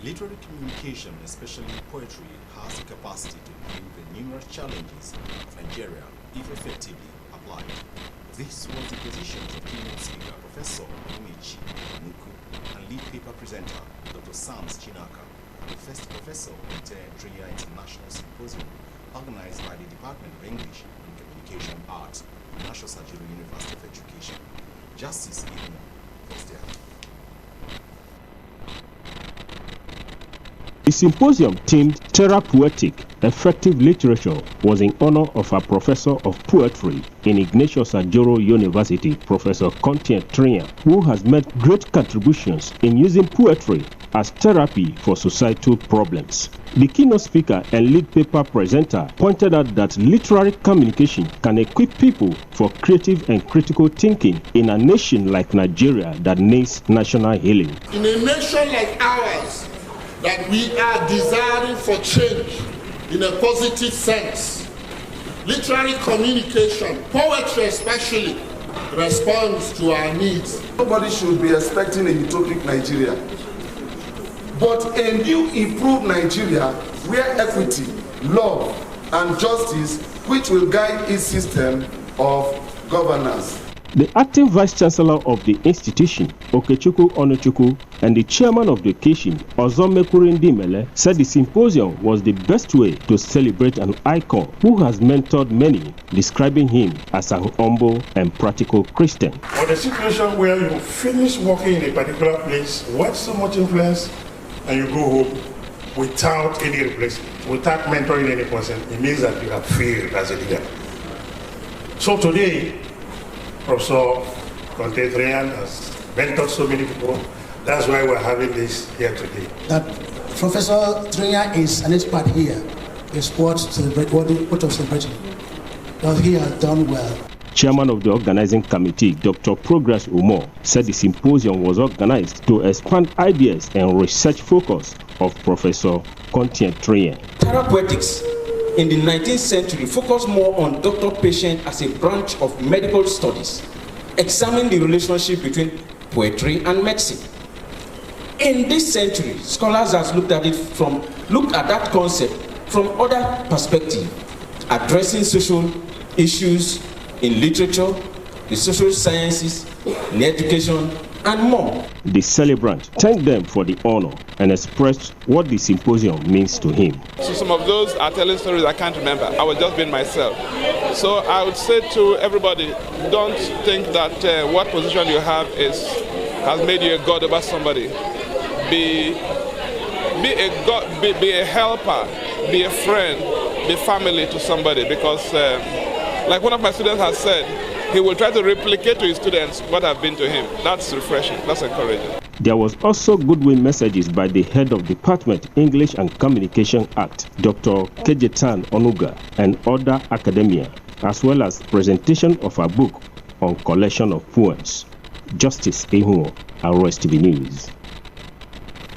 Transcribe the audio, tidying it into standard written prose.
Literary communication, especially poetry, has the capacity to deal with the numerous challenges of Nigeria if effectively applied. This was the position of keynote speaker Professor Umechi Nuku and lead paper presenter Dr. Sams Chinaka at the first Professor Kontein Trinya International Symposium organized by the Department of English and Communication Arts, National University of Education. Justice Ihu was there. The symposium themed Therapeutic Effective Literature was in honor of a professor of poetry in Ignatius Ajoro University, Professor Kontein Trinya, who has made great contributions in using poetry as therapy for societal problems. The keynote speaker and lead paper presenter pointed out that literary communication can equip people for creative and critical thinking in a nation like Nigeria that needs national healing. In a nation like ours, that we are desiring for change in a positive sense, literary communication, poetry especially, responds to our needs. Nobody should be expecting a utopic Nigeria, but a new improved Nigeria where equity, love, and justice, which will guide its system of governance. The acting vice-chancellor of the institution, Okechukwu Onochukwu, and the chairman of the occasion, Ozomekurindimele, said the symposium was the best way to celebrate an icon who has mentored many, describing him as an humble and practical Christian. For the situation where you finish working in a particular place, watch so much influence, and you go home without any replacement, without mentoring any person, it means that you have failed as a leader. So today, Professor Kontein has mentored so many people. That's why we're having this here today. That Professor Trinya is an expert here. Is what of celebration. Because he has done well. Chairman of the organizing committee, Dr. Progress Umo, said the symposium was organized to expand ideas and research focus of Professor Kontein Trinya. Therapoetics in the 19th century focused more on doctor-patient as a branch of medical studies, examining the relationship between poetry and medicine. In this century, scholars have looked at that concept from other perspectives, addressing social issues in literature, the social sciences, in education, and more. The celebrant thanked them for the honor and expressed what the symposium means to him. So some of those are telling stories I can't remember. I was just being myself. So I would say to everybody, don't think that what position you have has made you a god over somebody. Be a god, be a helper, be a friend, be family to somebody, because like one of my students has said, he will try to replicate to his students what I've been to him. That's refreshing, that's encouraging. There was also goodwill messages by the head of Department English and Communication Act, Dr. Kejetan Onuga, and other academia, as well as presentation of a book on collection of poems. Justice Ihu, Arrest TV News.